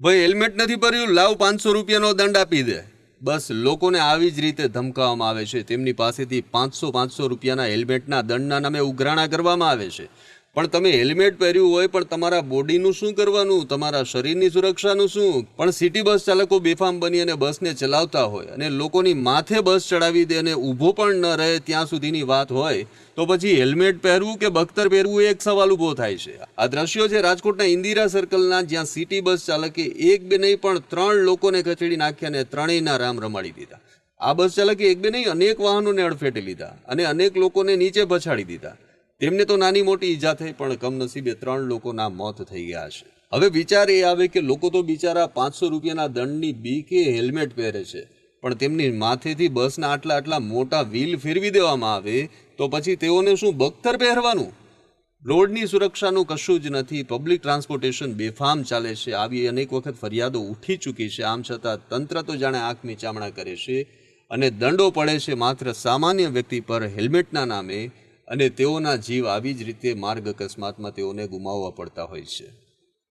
ભાઈ હેલ્મેટ નથી પહેર્યું, લાવ 500 રૂપિયાનો દંડ આપી દે. બસ લોકોને આવી જ રીતે ધમકાવવામાં આવે છે. તેમની પાસેથી 500 રૂપિયાના હેલ્મેટના દંડના નામે ઉઘરાણા કરવામાં આવે છે. પણ તમે હેલ્મેટ પહેર્યું હોય પણ તમારા બોડીનું શું કરવાનું, તમારા શરીરની સુરક્ષાનું શું? પણ સિટી બસ ચાલકો બેફામ બની અને બસને ચલાવતા હોય અને લોકોની માથે બસ ચડાવી દે અને ઊભો પણ ન રહે ત્યાં સુધીની વાત હોય તો પછી હેલ્મેટ પહેરવું કે બખ્તર પહેરવું એક સવાલ ઊભો થાય છે. આ દ્રશ્યો છે રાજકોટના ઇન્દિરા સર્કલના, જ્યાં સિટી બસ ચાલકે એક બે નહીં પણ 3 લોકોને કચડી નાખ્યા અને ત્રણેયના રામ રમાડી દીધા. આ બસ ચાલકે એક બે નહીં અનેક વાહનોને અડફેટે લીધા અને અનેક લોકોને નીચે પછાડી દીધા. તેમને તો નાની મોટી ઈજા થઈ, પણ કમનસીબે 3 લોકોના મોત થઈ ગયા છે. હવે વિચાર એ આવે કે લોકો તો બિચારા 500 રૂપિયાના દંડની બીકે હેલ્મેટ પહેરે છે, પણ તેમની માથેથી બસના આટલા મોટા વ્હીલ ફેરવી દેવામાં આવે તો પછી તેઓને શું બખ્તર પહેરવાનું? રોડની સુરક્ષાનું કશું જ નથી. પબ્લિક ટ્રાન્સપોર્ટેશન બેફામ ચાલે છે. આવી અનેક વખત ફરિયાદો ઉઠી ચૂકી છે. આમ છતાં તંત્ર તો જાણે આંખ મીચામણા કરે છે અને દંડો પડે છે માત્ર સામાન્ય વ્યક્તિ પર હેલ્મેટના નામે, અને તેઓના જીવ આવી જ રીતે માર્ગ અકસ્માતમાં તેઓને ગુમાવવા પડતા હોય છે.